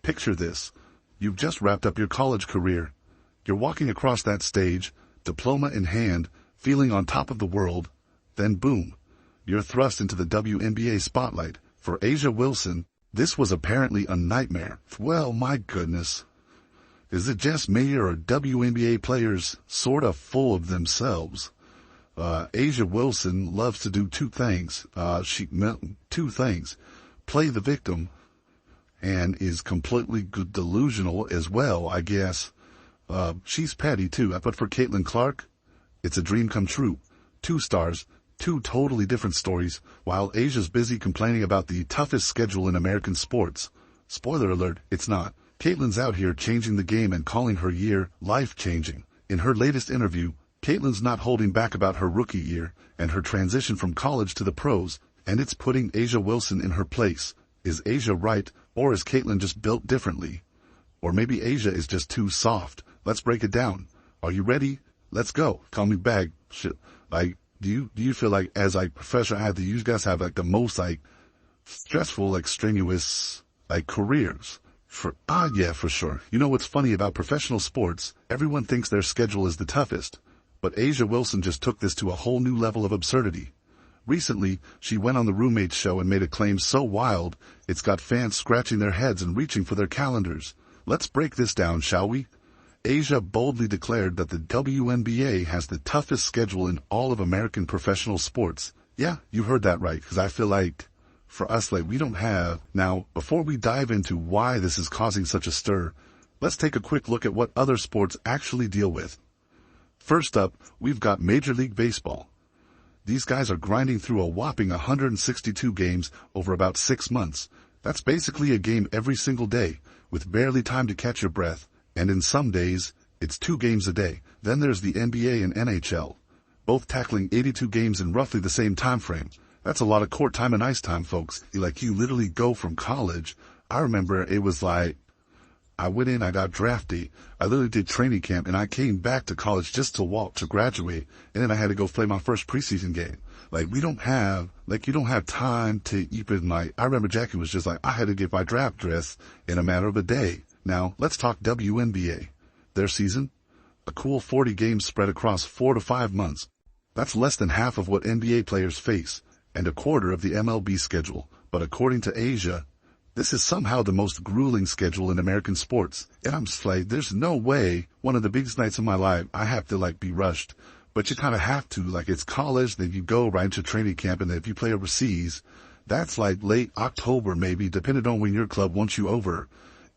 Picture this. You've just wrapped up your college career. You're walking across that stage, diploma in hand, feeling on top of the world. Then boom, you're thrust into the WNBA spotlight. For A'ja Wilson, this was apparently a nightmare. Well, my goodness. Is it just me, or are WNBA players sort of full of themselves? A'ja Wilson loves to do two things. Play the victim, and is completely delusional as well, I guess. She's petty too, but for Caitlin Clark, it's a dream come true. 2 stars, 2 totally different stories, while A'ja's busy complaining about the toughest schedule in American sports. Spoiler alert, it's not. Caitlin's out here changing the game and calling her year life-changing. In her latest interview, Caitlin's not holding back about her rookie year and her transition from college to the pros, and it's putting A'ja Wilson in her place. Is A'ja right, or is Caitlin just built differently? Or maybe A'ja is just too soft. Let's break it down. Are you ready? Let's go. Call me back. Shit. Like, do you feel like, as like professional athletes, you guys have like the most like stressful, like strenuous, like careers? Yeah, for sure. You know what's funny about professional sports? Everyone thinks their schedule is the toughest. But A'ja Wilson just took this to a whole new level of absurdity. Recently, she went on the Roommates show and made a claim so wild, it's got fans scratching their heads and reaching for their calendars. Let's break this down, shall we? A'ja boldly declared that the WNBA has the toughest schedule in all of American professional sports. Yeah, you heard that right, because I feel like, for us, like, we don't have. Now, before we dive into why this is causing such a stir, let's take a quick look at what other sports actually deal with. First up, we've got Major League Baseball. These guys are grinding through a whopping 162 games over about 6 months. That's basically a game every single day, with barely time to catch your breath, and in some days, it's 2 games a day. Then there's the NBA and NHL, both tackling 82 games in roughly the same time frame. That's a lot of court time and ice time, folks. Like, you literally go from college. I remember it was like, I went in, I got drafted, I literally did training camp, and I came back to college just to walk to graduate, and then I had to go play my first preseason game. Like, you don't have time to even, like, I remember Jackie was just like, I had to get my draft dress in a matter of a day. Now, let's talk WNBA. Their season? A cool 40 games spread across 4 to 5 months. That's less than half of what NBA players face, and a quarter of the MLB schedule. But according to A'ja, this is somehow the most grueling schedule in American sports. And I'm just like, there's no way one of the biggest nights of my life, I have to like be rushed. But you kind of have to, like, it's college, then you go right into training camp, and then if you play overseas, that's like late October maybe, depending on when your club wants you over.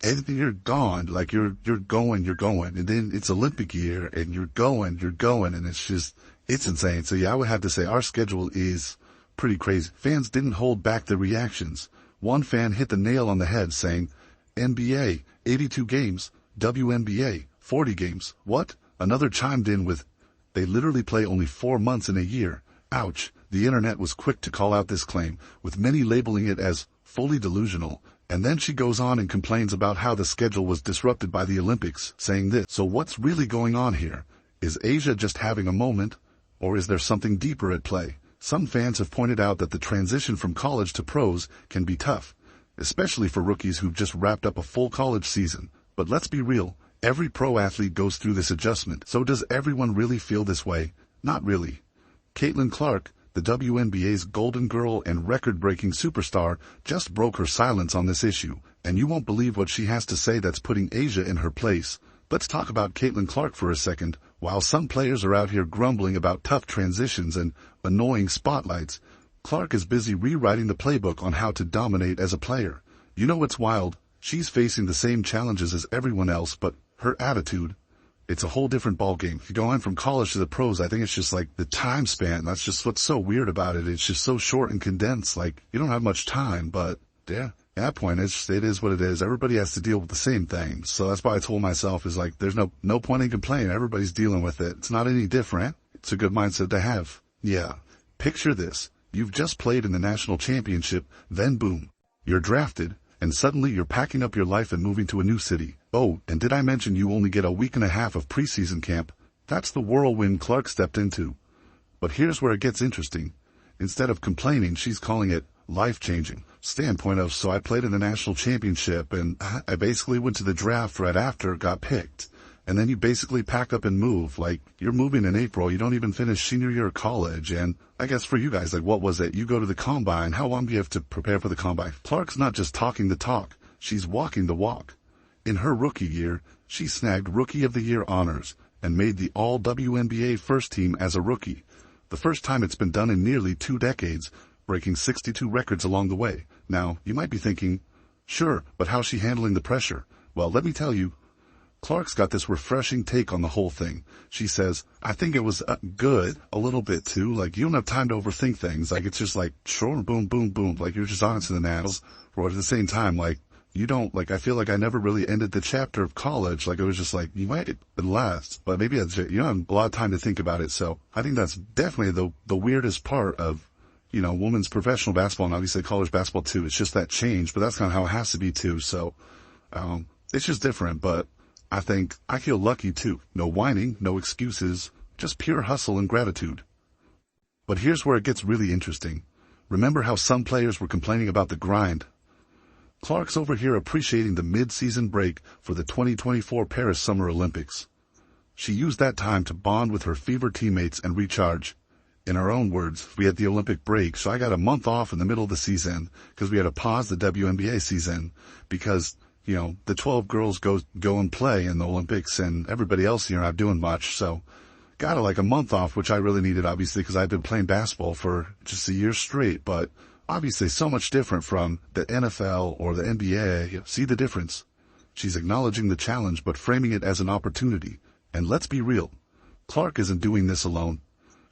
And then you're gone, like you're going. And then it's Olympic year, and you're going, and it's insane. So yeah, I would have to say our schedule is pretty crazy. Fans didn't hold back their reactions. One fan hit the nail on the head saying, NBA, 82 games, WNBA, 40 games. What? Another chimed in with, they literally play only 4 months in a year. Ouch. The internet was quick to call out this claim, with many labeling it as fully delusional. And then she goes on and complains about how the schedule was disrupted by the Olympics, saying this. So what's really going on here? Is A'ja just having a moment, or is there something deeper at play? Some fans have pointed out that the transition from college to pros can be tough, especially for rookies who've just wrapped up a full college season. But let's be real, every pro athlete goes through this adjustment. So does everyone really feel this way? Not really. Caitlin Clark, the WNBA's Golden Girl and record-breaking superstar, just broke her silence on this issue, and you won't believe what she has to say that's putting A'ja in her place. Let's talk about Caitlin Clark for a second. While some players are out here grumbling about tough transitions and annoying spotlights, Clark is busy rewriting the playbook on how to dominate as a player. You know what's wild? She's facing the same challenges as everyone else, but her attitude, it's a whole different ballgame. If you go on from college to the pros, I think it's just like the time span. That's just what's so weird about it. It's just so short and condensed. Like, you don't have much time, but yeah. At that point, it is what it is. Everybody has to deal with the same thing. So that's why I told myself is like, there's no point in complaining. Everybody's dealing with it. It's not any different. It's a good mindset to have. Yeah. Picture this. You've just played in the national championship, then boom, you're drafted, and suddenly you're packing up your life and moving to a new city. Oh, and did I mention you only get a week and a half of preseason camp? That's the whirlwind Clark stepped into. But here's where it gets interesting. Instead of complaining, she's calling it life-changing. standpoint of, so I played in the national championship and I basically went to the draft right after, got picked. And then you basically pack up and move. Like, you're moving in April, you don't even finish senior year of college. And I guess for you guys, like, what was it? You go to the combine. How long do you have to prepare for the combine? Clark's not just talking the talk, she's walking the walk. In her rookie year, she snagged Rookie of the Year honors and made the all WNBA first team as a rookie. The first time it's been done in nearly 2 decades, breaking 62 records along the way. Now, you might be thinking, sure, but how's she handling the pressure? Well, let me tell you, Clark's got this refreshing take on the whole thing. She says, I think it was good, a little bit too. Like, you don't have time to overthink things. Like, it's just like, sure, boom, boom, boom. Like, you're just honest in the nails. Or at the same time, like, you don't, like, I feel like I never really ended the chapter of college. Like, it was just like, you might have been last, but maybe that's, you don't have a lot of time to think about it. So I think that's definitely the weirdest part of, you know, women's professional basketball, and obviously college basketball too. It's just that change, but that's kind of how it has to be too. So, it's just different, but I think I feel lucky too. No whining, no excuses, just pure hustle and gratitude. But here's where it gets really interesting. Remember how some players were complaining about the grind? Clark's over here appreciating the mid-season break for the 2024 Paris Summer Olympics. She used that time to bond with her Fever teammates and recharge. In her own words, we had the Olympic break, so I got a month off in the middle of the season because we had to pause the WNBA season because, you know, the 12 girls go and play in the Olympics and everybody else here not doing much. So got like a month off, which I really needed, obviously, because I've been playing basketball for just a year straight. But obviously so much different from the NFL or the NBA. See the difference? She's acknowledging the challenge, but framing it as an opportunity. And let's be real, Clark isn't doing this alone.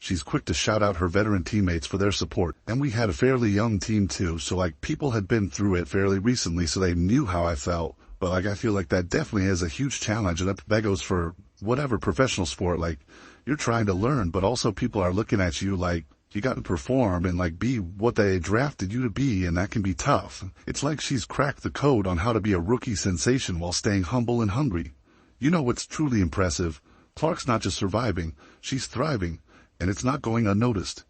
She's quick to shout out her veteran teammates for their support. And we had a fairly young team too, so like people had been through it fairly recently, so they knew how I felt. But like I feel like that definitely is a huge challenge, and that goes for whatever professional sport. Like, you're trying to learn, but also people are looking at you like you got to perform and like be what they drafted you to be, and that can be tough. It's like she's cracked the code on how to be a rookie sensation while staying humble and hungry. You know what's truly impressive? Clark's not just surviving, she's thriving. And it's not going unnoticed.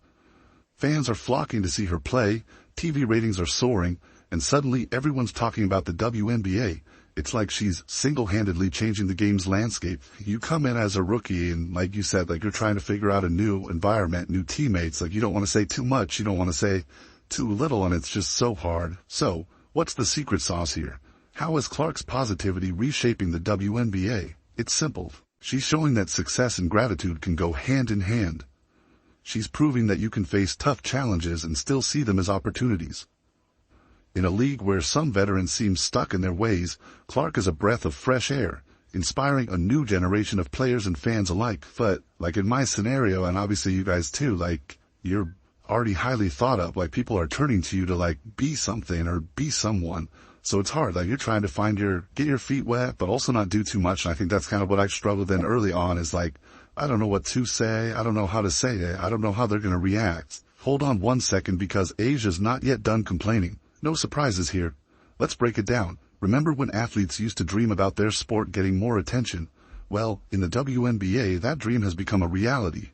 Fans are flocking to see her play, TV ratings are soaring, and suddenly everyone's talking about the WNBA. It's like she's single-handedly changing the game's landscape. You come in as a rookie and, like you said, like you're trying to figure out a new environment, new teammates. Like, you don't want to say too much, you don't want to say too little, and it's just so hard. So, what's the secret sauce here? How is Clark's positivity reshaping the WNBA? It's simple. She's showing that success and gratitude can go hand in hand. She's proving that you can face tough challenges and still see them as opportunities. In a league where some veterans seem stuck in their ways, Clark is a breath of fresh air, inspiring a new generation of players and fans alike. But, like in my scenario, and obviously you guys too, like, you're already highly thought of, like people are turning to you to like be something or be someone. So it's hard, like you're trying to get your feet wet, but also not do too much. And I think that's kind of what I struggled in early on, is like, I don't know what to say. I don't know how to say it. I don't know how they're going to react. Hold on one second, because Asia's not yet done complaining. No surprises here. Let's break it down. Remember when athletes used to dream about their sport getting more attention? Well, in the WNBA, that dream has become a reality.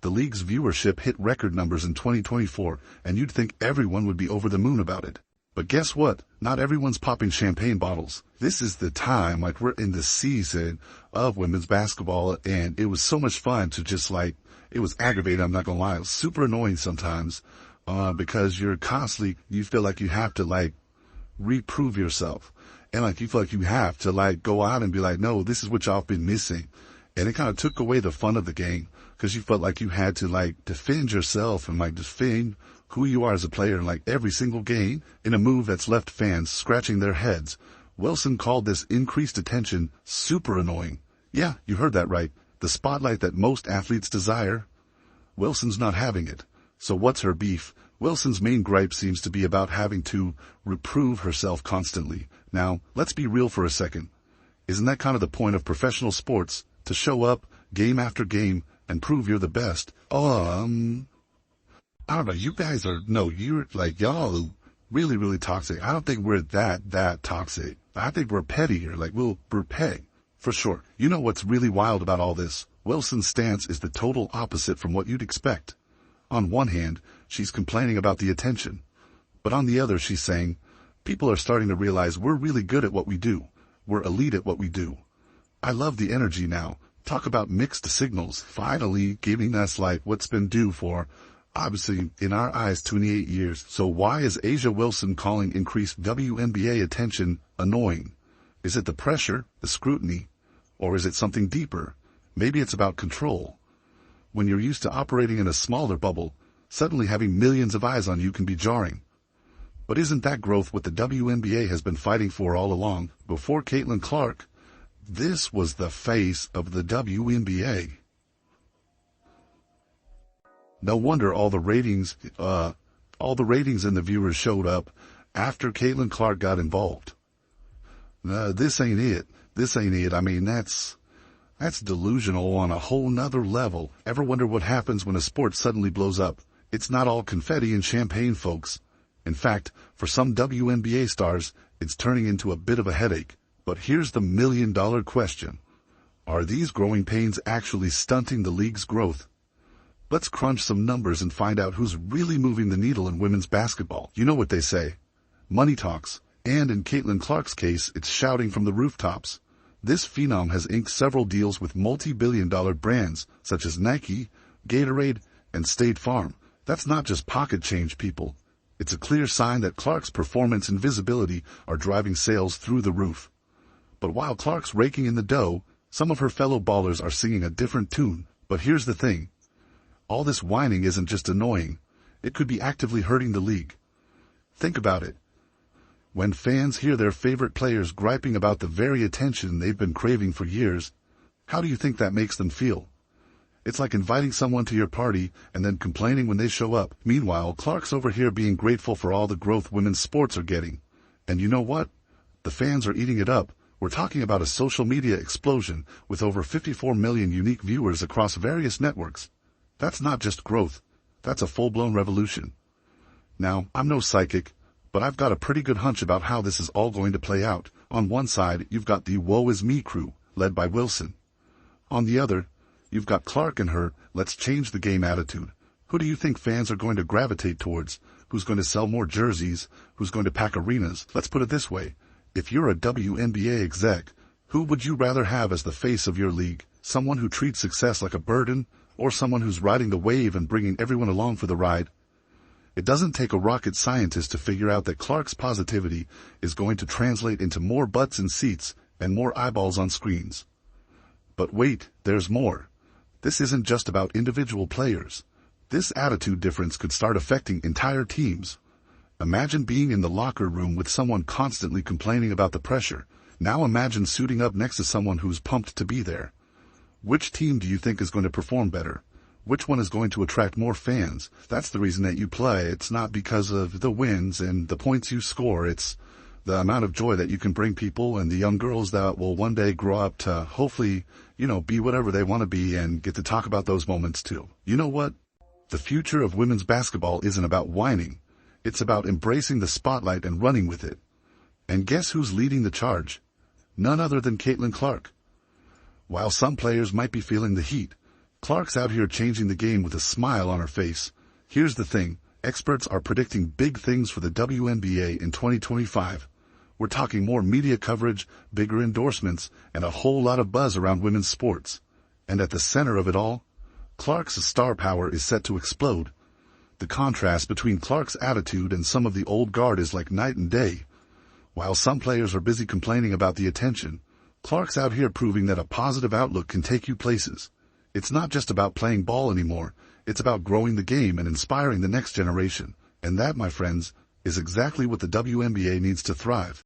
The league's viewership hit record numbers in 2024, and you'd think everyone would be over the moon about it. But guess what? Not everyone's popping champagne bottles. This is the time, like we're in the season of women's basketball, and it was so much fun to just like, it was aggravating, I'm not gonna lie. It was super annoying sometimes, because you're constantly, you feel like you have to like reprove yourself. And like you feel like you have to like go out and be like, no, this is what y'all been missing. And it kind of took away the fun of the game, because you felt like you had to like defend yourself and like defend who you are as a player in like every single game, in a move that's left fans scratching their heads. Wilson called this increased attention super annoying. Yeah, you heard that right. The spotlight that most athletes desire. Wilson's not having it. So what's her beef? Wilson's main gripe seems to be about having to reprove herself constantly. Now, let's be real for a second. Isn't that kind of the point of professional sports? To show up, game after game, and prove you're the best? I don't know, you guys are, no, you're like, y'all really, really toxic. I don't think we're that toxic. I think we're petty here, like we're petty, for sure. You know what's really wild about all this? Wilson's stance is the total opposite from what you'd expect. On one hand, she's complaining about the attention. But on the other, she's saying, people are starting to realize we're really good at what we do. We're elite at what we do. I love the energy now. Talk about mixed signals, finally giving us like what's been due for, obviously, in our eyes, 28 years. So why is A'ja Wilson calling increased WNBA attention annoying? Is it the pressure, the scrutiny, or is it something deeper? Maybe it's about control. When you're used to operating in a smaller bubble, suddenly having millions of eyes on you can be jarring. But isn't that growth what the WNBA has been fighting for all along? Before Caitlin Clark, this was the face of the WNBA. No wonder all the ratings and the viewers showed up after Caitlin Clark got involved. This ain't it. This ain't it. I mean, that's delusional on a whole nother level. Ever wonder what happens when a sport suddenly blows up? It's not all confetti and champagne, folks. In fact, for some WNBA stars, it's turning into a bit of a headache. But here's the million-dollar question. Are these growing pains actually stunting the league's growth? Let's crunch some numbers and find out who's really moving the needle in women's basketball. You know what they say. Money talks. And in Caitlin Clark's case, it's shouting from the rooftops. This phenom has inked several deals with multi-billion-dollar brands such as Nike, Gatorade, and State Farm. That's not just pocket change, people. It's a clear sign that Clark's performance and visibility are driving sales through the roof. But while Clark's raking in the dough, some of her fellow ballers are singing a different tune. But here's the thing. All this whining isn't just annoying. It could be actively hurting the league. Think about it. When fans hear their favorite players griping about the very attention they've been craving for years, how do you think that makes them feel? It's like inviting someone to your party and then complaining when they show up. Meanwhile, Clark's over here being grateful for all the growth women's sports are getting. And you know what? The fans are eating it up. We're talking about a social media explosion with over 54 million unique viewers across various networks. That's not just growth. That's a full-blown revolution. Now, I'm no psychic, but I've got a pretty good hunch about how this is all going to play out. On one side, you've got the woe is me crew, led by Wilson. On the other, you've got Clark and her let's change the game attitude. Who do you think fans are going to gravitate towards? Who's going to sell more jerseys? Who's going to pack arenas? Let's put it this way. If you're a WNBA exec, who would you rather have as the face of your league? Someone who treats success like a burden, or someone who's riding the wave and bringing everyone along for the ride? It doesn't take a rocket scientist to figure out that Clark's positivity is going to translate into more butts in seats and more eyeballs on screens. But wait, there's more. This isn't just about individual players. This attitude difference could start affecting entire teams. Imagine being in the locker room with someone constantly complaining about the pressure. Now imagine suiting up next to someone who's pumped to be there. Which team do you think is going to perform better? Which one is going to attract more fans? That's the reason that you play. It's not because of the wins and the points you score. It's the amount of joy that you can bring people and the young girls that will one day grow up to hopefully, be whatever they want to be and get to talk about those moments too. You know what? The future of women's basketball isn't about whining. It's about embracing the spotlight and running with it. And guess who's leading the charge? None other than Caitlin Clark. While some players might be feeling the heat, Clark's out here changing the game with a smile on her face. Here's the thing. Experts are predicting big things for the WNBA in 2025. We're talking more media coverage, bigger endorsements, and a whole lot of buzz around women's sports. And at the center of it all, Clark's star power is set to explode. The contrast between Clark's attitude and some of the old guard is like night and day. While some players are busy complaining about the attention, Clark's out here proving that a positive outlook can take you places. It's not just about playing ball anymore. It's about growing the game and inspiring the next generation. And that, my friends, is exactly what the WNBA needs to thrive.